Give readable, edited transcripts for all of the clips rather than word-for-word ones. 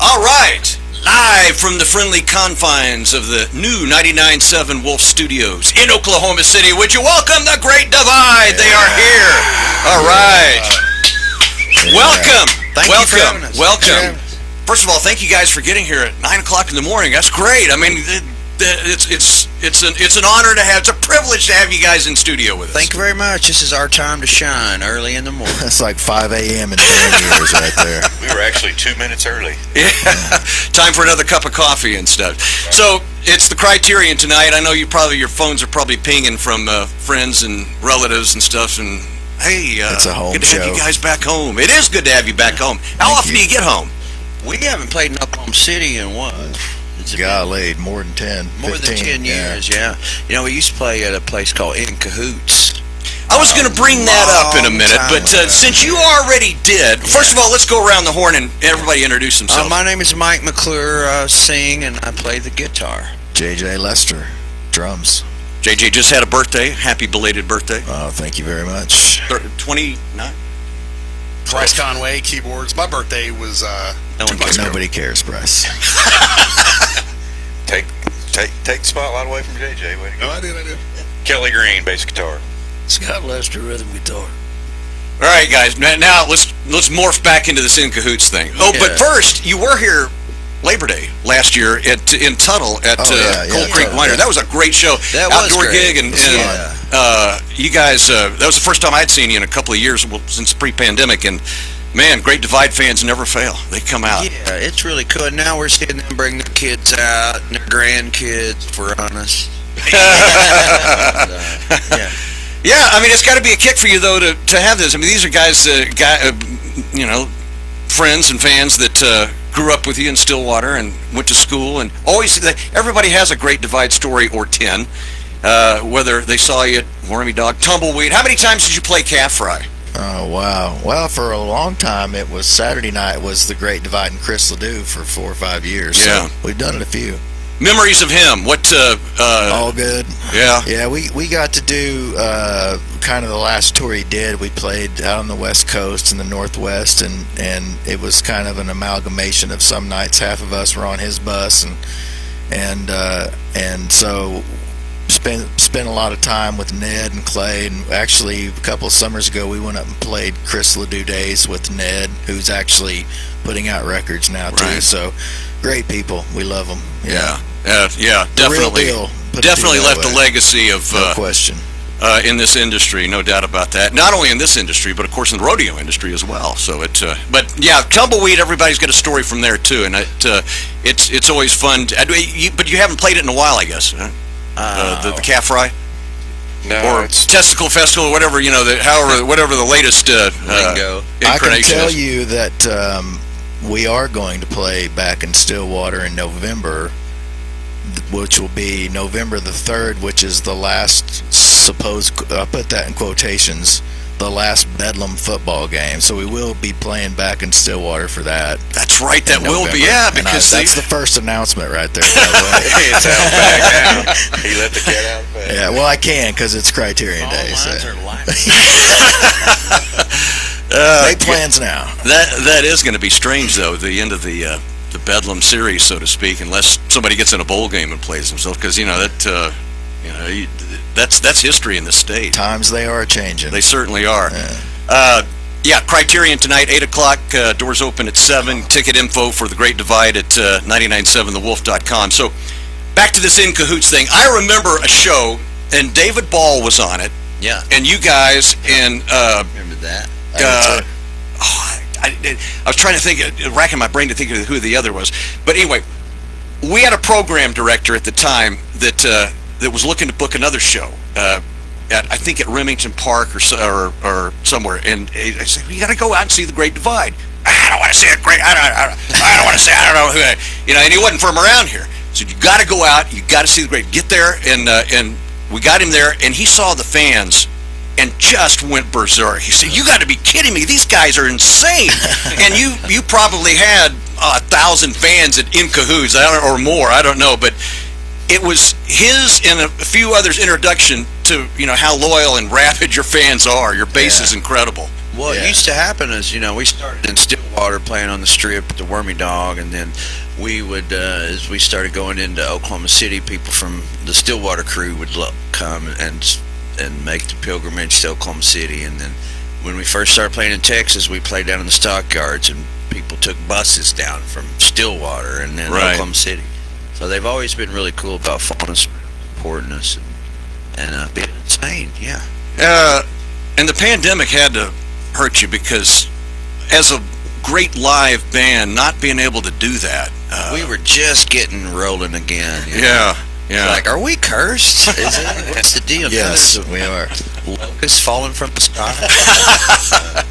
All right, live from the friendly confines of the new 99.7 Wolf Studios in Oklahoma City, would you welcome the Great Divide? They are here. All right. Welcome. Welcome. First of all, thank you guys for getting here at 9 o'clock in the morning. That's great. I mean, it's an honor to have. It's a privilege to have you guys in studio with us. Thank you very much. This is our time to shine early in the morning. It's like 5 a.m. in the years right there. We were actually 2 minutes early. Yeah. Time for another cup of coffee and stuff. So it's the Criterion tonight. I know your phones are probably pinging from friends and relatives and stuff. And hey, it's a home good to show. have you guys back home. It is good to have you back home. How often do you get home? We haven't played in Oklahoma City in what? Golly, more than 10. More 15, than 10 years, yeah. You know, we used to play at a place called In Cahoots. I was going to bring that up in a minute, but since you already did, first of all, let's go around the horn and everybody introduce themselves. My name is Mike McClure, sing, and I play the guitar. JJ Lester, drums. JJ just had a birthday. Happy belated birthday. Oh, thank you very much. 29? Bryce Conway, keyboards. My birthday was Nobody cares, Bryce. Take the spotlight away from JJ. Way to go. No, I did. Kelly Green, bass guitar. Scott Lester, rhythm guitar. All right, guys. Now let's morph back into this In Cahoots thing. Oh, Yeah. but first, you were here Labor Day last year in Tuttle at Cold Creek Winery. Yeah. That was a great show. That was Outdoor great. gig, and you guys. That was the first time I'd seen you in a couple of years, since pre-pandemic, and. Man, Great Divide fans never fail. They come out. Yeah, it's really cool. Now we're seeing them bring their kids out and their grandkids, if we're honest. Yeah. Yeah, I mean, it's got to be a kick for you, though, to have this. I mean, these are guys, friends and fans that grew up with you in Stillwater and went to school. And always, everybody has a Great Divide story or 10, whether they saw you at Wormy Dog, Tumbleweed. How many times did you play Calf Fry? Oh, wow. Well, for a long time, it was Saturday night was the Great Divide and Chris Ledoux for 4 or 5 years. Yeah. So we've done it a few. Memories of him. What? All good. Yeah. Yeah, we got to do kind of the last tour he did. We played out on the West Coast and the Northwest, and it was kind of an amalgamation of some nights half of us were on his bus, and so spent a lot of time with Ned and Clay. And actually, a couple of summers ago, we went up and played Chris Ledoux Days with Ned, who's actually putting out records now too. Right. So great people. We love them. Yeah, The definitely. real deal. Put it Definitely that left way. a legacy of No question. in this industry, no doubt about that. Not only in this industry, but of course in the rodeo industry as well. So but yeah, Tumbleweed. Everybody's got a story from there too, and it's always fun. But you haven't played it in a while, I guess. Huh? The Calf Fry No, or it's Testicle Festival, or whatever whatever the latest Lingo. I can incarnation tell is. you that we are going to play back in Stillwater in November, which will be November the 3rd, which is the last, I'll put that in quotations, the last Bedlam football game. So we will be playing back in Stillwater for that. That's right. That in will be. November. Yeah, And because that's the first announcement right there. by the way. it's out back now. He let the cat out of the bag. Yeah, well, I can because it's Criterion Day. So. Make plans now. That is going to be strange, though. The end of the Bedlam series, so to speak, unless somebody gets in a bowl game and plays themselves, because that's history in the state. Times they are changing. They certainly are. Yeah. Criterion tonight, 8 o'clock. Doors open at 7. Ticket info for the Great Divide at 997thewolf.com. So back to this In Cahoots thing. I remember a show, and David Ball was on it, Yeah, and you guys, and remember that. I was trying to think, racking my brain to think of who the other was. But anyway, we had a program director at the time that was looking to book another show I think at Remington Park or somewhere. And I said, "We got to go out and see the Great Divide." I don't want to see it. I don't want to see. I don't know who. And he wasn't from around here. So you got to go out. You got to see the Great. Get there, and we got him there, and he saw the fans. And just went berserk. He said, "You got to be kidding me! These guys are insane!" And you probably had 1,000 fans at In Cahoots, or more. I don't know, but it was his and a few others' introduction to how loyal and rabid your fans are. Your base is incredible. What Yeah. used to happen is, we started in Stillwater playing on the strip at the Wormy Dog, and then we would, as we started going into Oklahoma City, people from the Stillwater crew would come and make the pilgrimage to Oklahoma City. And then when we first started playing in Texas, we played down in the stockyards, and people took buses down from Stillwater and then Right. Oklahoma City. So they've always been really cool about following us, supporting us, and being insane. Yeah. And the pandemic had to hurt you because as a great live band, not being able to do that. We were just getting rolling again. Yeah. Like, are we cursed? Is it? What's the deal? Yes, Is it we are. locusts falling from the sky?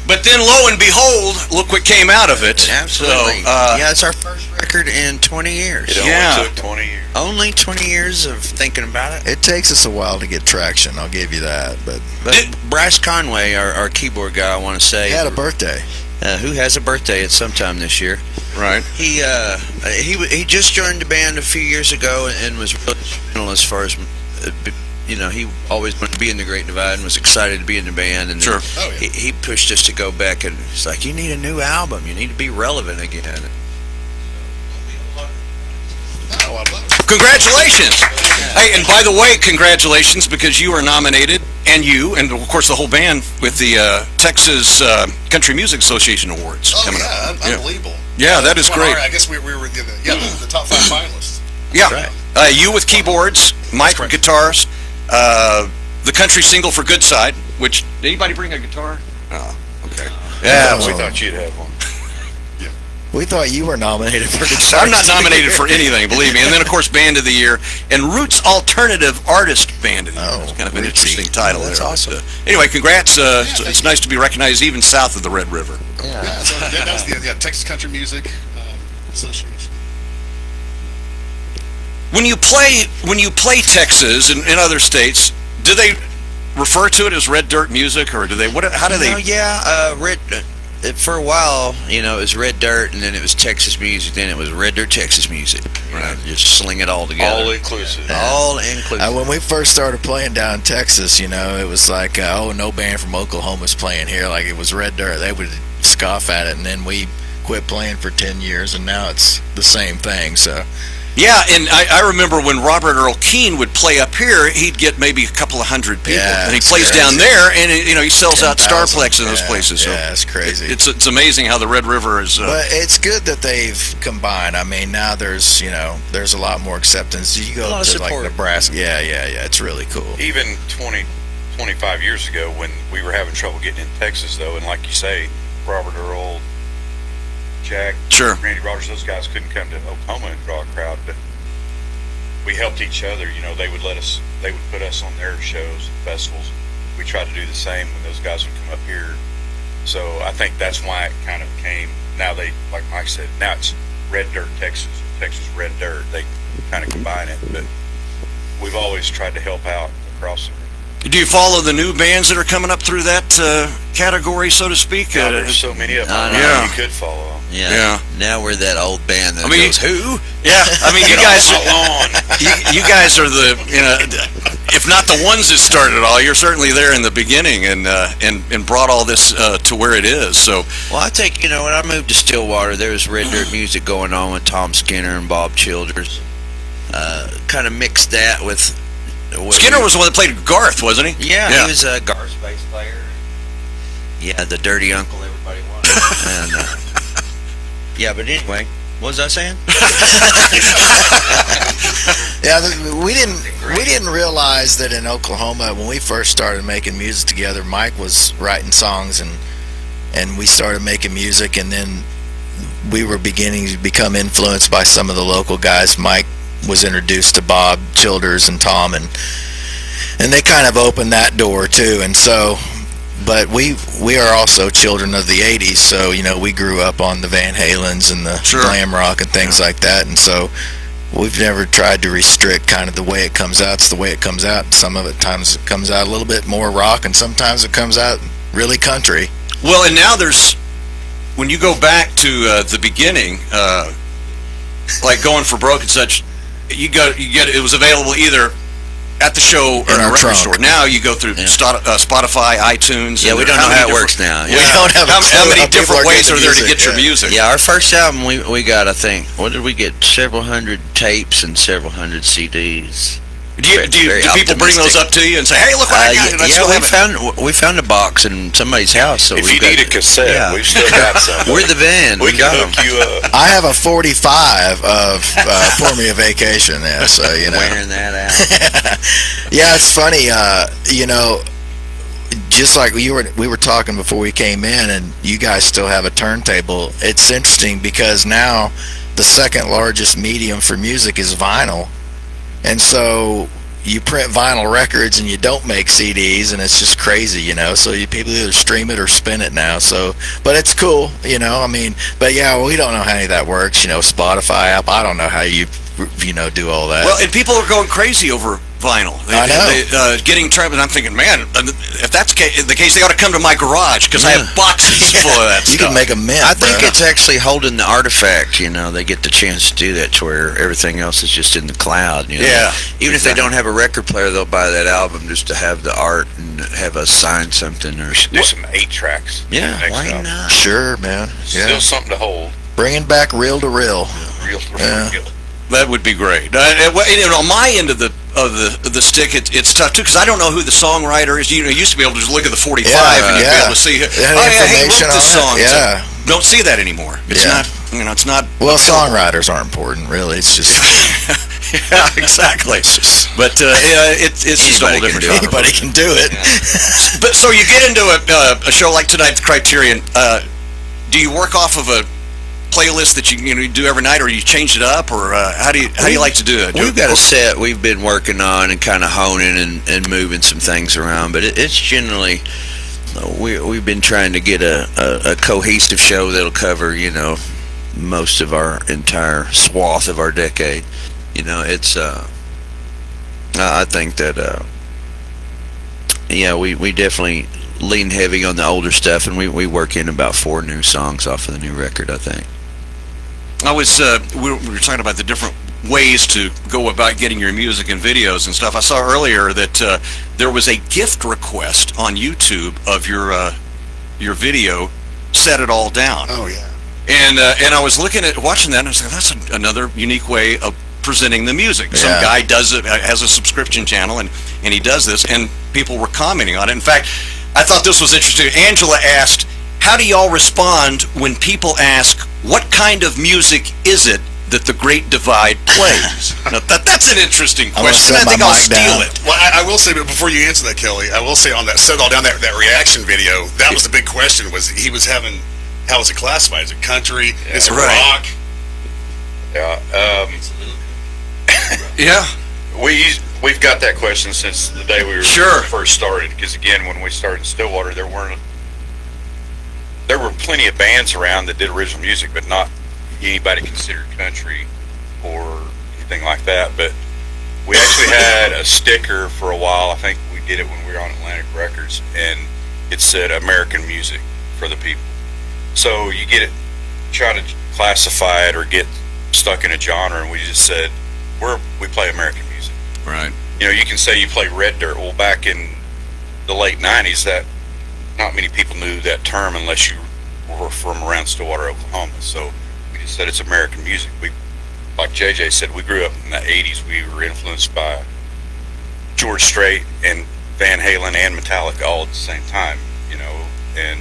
But then, lo and behold, look what came out of it. Absolutely. So, Yeah, it's our first record in 20 years. It Yeah. only took 20 years. Only 20 years of thinking about it. It takes us a while to get traction. I'll give you that. But But Bryce Conway, our keyboard guy, I want to say, he had a birthday. who has a birthday at some time this year. right. He just joined the band a few years ago and was really instrumental as far as he always wanted to be in the Great Divide and was excited to be in the band. And Sure. Oh, yeah. he pushed us to go back, and it's like, you need a new album. You need to be relevant again. Oh, I love it. Congratulations. Hey, and by the way, congratulations because you are nominated, and of course the whole band, with the Texas Country Music Association Awards Oh, coming yeah, up. unbelievable. Yeah, that is Well, great. all right, I guess we were the top 5 finalists. Yeah. You with keyboards, Mike with correct. guitars, the country single for Good Side, which, did anybody bring a guitar? Oh, okay. Yeah, Oh. we thought you'd have one. We thought you were nominated for guitar. I'm not nominated for anything, believe me. And then, of course, Band of the Year and Roots Alternative Artist Band of the Year. Oh, It's kind of an Rootsy. interesting title. That's there. awesome. But, anyway, congrats. It's thank nice to be recognized even south of the Red River. Yeah, so that's the Texas Country Music Association. When you play Texas and in other states, do they refer to it as red dirt music, or do they? How do they? Red. For a while, it was Red Dirt, and then it was Texas Music, then it was Red Dirt Texas Music. Right. Just sling it all together. All inclusive. All inclusive. When we first started playing down in Texas, it was like, no band from Oklahoma's playing here. Like, it was Red Dirt. They would scoff at it, and then we quit playing for 10 years, and now it's the same thing. So Yeah, and I remember when Robert Earl Keen would play up here, he'd get maybe a couple of hundred people, Yeah, and he it's plays crazy. down there, and he sells out 10,000. Starplex in those Yeah, places. So yeah, it's crazy. It's amazing how the Red River is. But it's good that they've combined. I mean, now there's a lot more acceptance. You go A lot of to like support. Nebraska, yeah, it's really cool. Even 25 years ago when we were having trouble getting in Texas, though, and like you say, Robert Earl, Jack, Sure. Randy Rogers, those guys couldn't come to Oklahoma and draw a crowd, but we helped each other. They would put us on their shows, festivals. We tried to do the same when those guys would come up here. So I think that's why it kind of came. Now like Mike said, now it's Red Dirt Texas, Texas Red Dirt. They kind of combine it, but we've always tried to help out across the Do you follow the new bands that are coming up through that category, so to speak? God, there's so many of them. I know. Yeah. You could follow them. Yeah. Now we're that old band that I mean, goes, who? Yeah, I mean, you guys, Get off my lawn. you guys are the, if not the ones that started it all, you're certainly there in the beginning and brought all this to where it is. So, Well, I think, when I moved to Stillwater, there was Red Dirt music going on with Tom Skinner and Bob Childers. Kind of mixed that with... what Skinner we- was the one that played Garth, wasn't he? Yeah, he was a Garth's bass player. Yeah, the dirty uncle everybody wanted. And, but anyway, what was I saying? Yeah, we didn't realize that in Oklahoma when we first started making music together, Mike was writing songs and we started making music, and then we were beginning to become influenced by some of the local guys. Mike was introduced to Bob Childers and Tom, and they kind of opened that door too. And so, but we are also children of the 80s, so we grew up on the Van Halens and the Sure. glam rock and things like that, and so we've never tried to restrict kind of the way it comes out. It's the way it comes out. Some of it times it comes out a little bit more rock, and sometimes it comes out really country. Well, and now when you go back to the beginning, like Going for Broke and such, it was available either at the show or In in a our record trunk. store. Now you go through Spotify, iTunes. Yeah, and we don't how know many how it different- works now. We don't have a How clue many how people different are ways getting are there to music, get your yeah. music? Yeah, our first album, we got, I think, what did we get? Several hundred tapes and several hundred CDs. Do Very people bring those optimistic. up to you and say, "Hey, look what I got"? And I still have it. we found a box in somebody's house. So If we've you got, need a cassette, yeah. we've still got some. We're the band. We We can got hook them. you up. I have a 45 of Pour Me a Vacation there, so you know. Wearing that out. Yeah, it's funny. You know, just like we were talking before we came in, and you guys still have a turntable. It's interesting because now the second largest medium for music is vinyl, and so you print vinyl records and you don't make CDs, and it's just crazy, you know. So people either stream it or spin it now. So, but it's cool, you know. I mean, but yeah, we don't know how any of that works, you know. Spotify app, I don't know how you do all that. Well, and people are going crazy over vinyl. I know. Getting trapped, and I'm thinking, man, if that's the case, they ought to come to my garage because I have boxes full of that you stuff. can make a mint. I think bro. it's actually holding the artifact. You know, they get the chance to do that to where everything else is just in the cloud. You know? Yeah, Even if they don't have a record player, they'll buy that album just to have the art and have us sign something or. Do some 8 tracks. Yeah, next why album. not? Sure, man. Yeah. Still something to hold. Bringing back reel to reel. Real. Yeah. That would be great. On my end of the stick, it's tough too because I don't know who the songwriter is. You used to be able to just look at the 45 and you'd be able to see. It Oh had yeah, he information wrote this on song. it. Yeah. So don't see that anymore. It's Yeah. not. It's not. Well, available. songwriters aren't important, really. It's just Yeah, exactly. But it's just a whole Anybody can different do it. genre. anybody can do it. But so you get into a show like tonight's Criterion. Do you work off of a playlist that you do every night, or you change it up, or how do you like to do it? We've got a set we've been working on and kind of honing and moving some things around, but it's generally we've been trying to get a cohesive show that'll cover most of our entire swath of our decade. It's I think that we definitely lean heavy on the older stuff, and we work in about 4 new songs off of the new record, I think. We were talking about the different ways to go about getting your music and videos and stuff. I saw earlier that there was a gift request on YouTube of your video, Set It All Down. Oh, yeah. And I was watching that, and I was like, that's another unique way of presenting the music. Some Yeah. guy has a subscription channel, and he does this, and people were commenting on it. In fact, I thought this was interesting. Angela asked, how do y'all respond when people ask, what kind of music is it that the Great Divide plays? Now, that's an interesting I'm gonna question. set I think my I'll mic steal down. it. Well, I will say, but before you answer that, Kelly, I will say on that Set It All Down, that reaction video, that was the big question, was he was having, how is it classified? Is it country? Is it right. rock? Yeah. Yeah. We've got that question since the day we Sure. first started. Because again, when we started in Stillwater, there were plenty of bands around that did original music, but not anybody considered country or anything like that. But we actually had a sticker for a while. I think we did it when we were on Atlantic Records, and it said American music for the people. So you try to classify it or get stuck in a genre, and we just said we play American music. Right. You can say you play Red Dirt. Well, back in the late 90s, that not many people knew that term unless you were from around Stillwater, Oklahoma. So we just said it's American music. Like JJ said, we grew up in the 80s. We were influenced by George Strait and Van Halen and Metallica all at the same time, and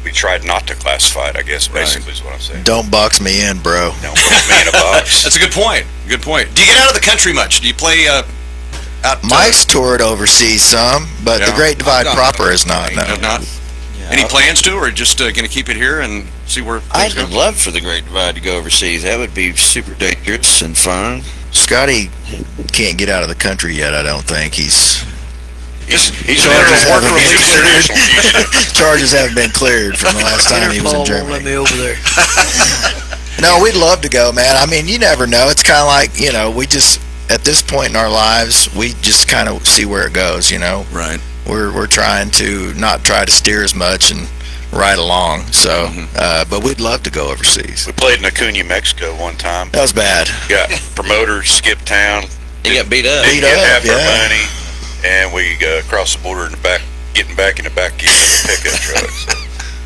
we tried not to classify it, I guess, basically is what I'm saying. Don't box me in, bro. Don't put me in a box. That's a good point. Good point. Do you get out of the country much? Do you play out? Mike's toured overseas some, but the Yeah. Great Divide I've proper is not. No. Have not? Any plans to, or just going to keep it here and see where I'd things go? love for the Great Divide to go overseas. That would be super dangerous and fun. Scotty can't get out of the country yet, I don't think. He's He's Charges a haven't been traditional fugitive. charges haven't been cleared from the last time he was in Interpol won't let Germany. me over there. No, we'd love to go, man. I mean, you never know. It's kind of like, we just, at this point in our lives, we just kind of see where it goes, Right. We're trying to not try to steer as much and ride along. So, but we'd love to go overseas. We played in Acuna, Mexico one time. That was bad. Got promoters, skipped town, He got beat up. Beat Didn't get up, half our yeah. money, and we crossed the border in the back, getting back in the back end of a pickup truck. So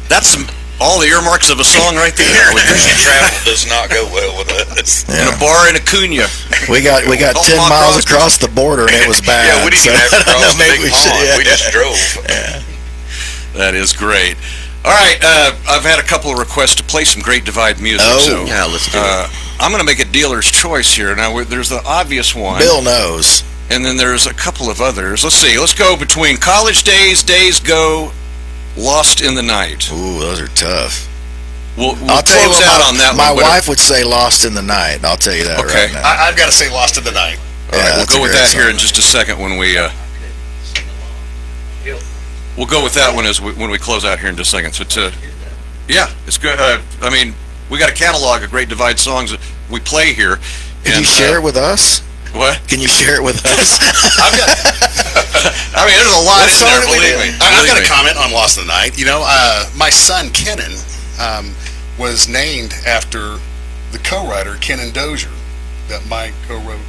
That's all the earmarks of a song right there. travel does not go well with us. In a bar in Acuna. We got All 10 Bob miles Crosby. across the border and it was bad. Yeah, we didn't so even have to I don't know, cross the maybe big we should, pond. yeah. We just drove. That is great. All right, I've had a couple of requests to play some Great Divide music. Oh. So, Yeah, let's do it. I'm going to make a dealer's choice here. Now, there's the obvious one, Bill knows. and then there's a couple of others. Let's see. Let's go between College Days, Days Go, Lost in the Night. Ooh, those are tough. We'll I'll tell you close what, out on that my one. but- wife would say Lost in the Night. I'll tell you that Okay. right now. I've got to say Lost in the Night. All right, Yeah, we'll that's a go with great that here song. in just a second when we. We'll go with that one when we close out here in just a second. So, yeah, it's good. I mean, we got a catalog of Great Divide songs that we play here. Can you and, share it with us? What? Can you share it with us? I mean, there's a lot What in song there. did we Believe do? me. I've got Believe a me. comment on Lost in the Night. You know, my son Kenan was named after the co-writer Kenan Dozier that Mike co-wrote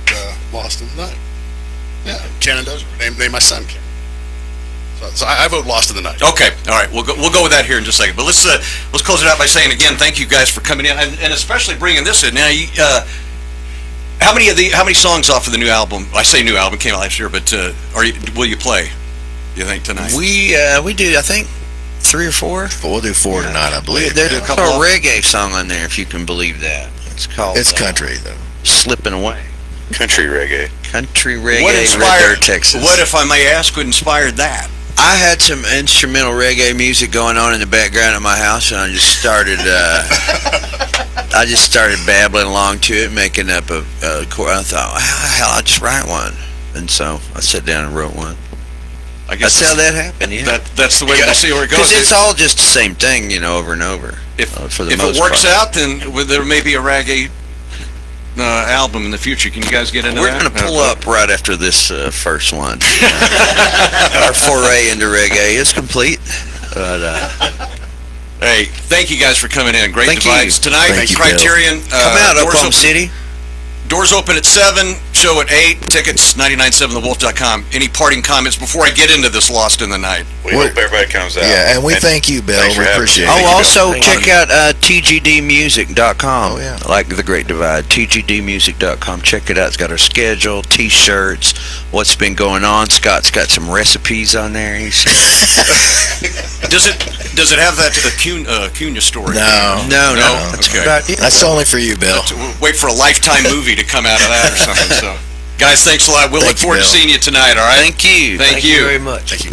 Lost in the Night. Yeah, Kenan Dozier named my son Kenan. So I vote Lost in the Night. Okay, all right, we'll go with that here in just a second. But let's close it out by saying again, thank you guys for coming in, and especially bringing this in. Now, how many songs off of the new album? I say new album came out last year, but will you play? You think tonight? We do, I think, 3 or 4. We'll do 4 tonight, I believe. There's do a a couple of- reggae song on there, if you can believe that. It's called It's country, though. Slipping Away. Country reggae. Country reggae, What Red inspired Dirt, Texas. What, if I may ask, what inspired that? I had some instrumental reggae music going on in the background of my house, and I just started babbling along to it, making up a chord. I thought, hell, I'll just write one. And so I sat down and wrote one. I guess That's how that happened, yeah. that's the way we'll see where it goes. Because it's all just the same thing, over and over. If for the if most it works part. out, then there may be a reggae album in the future. Can you guys get into We're that? going to pull up right after this first one. Our foray into reggae is complete. But, Hey, thank you guys for coming in. Great Thank you. Divides tonight. Thank you, Bill. Criterion. come out, doors Oklahoma open- City. Doors open at 7, show at 8, tickets 997thewolf.com. Any parting comments before I get into this Lost in the Night? We We're- hope everybody comes out. Yeah, and we thank you, Bill. thanks for We having appreciate us. it. Oh, also Thank check you. out tgdmusic.com. Oh, yeah. Like The Great Divide. tgdmusic.com. Check it out. It's got our schedule, T-shirts, what's been going on. Scott's got some recipes on there. Does it have that Acuna story? No. No, No? that's Okay. about it. That's only for you, Bill. We'll wait for a Lifetime movie to come out of that or something. So, guys, thanks a lot. We'll Thank look you, forward to Bill. seeing you tonight, all right? Thank you. Thank you. very much. Thank you.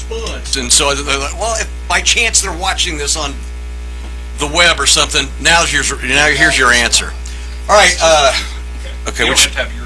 tons. And so they're like, well, if by chance they're watching this on the web or something, here's your answer. All right. Okay. You don't have to have your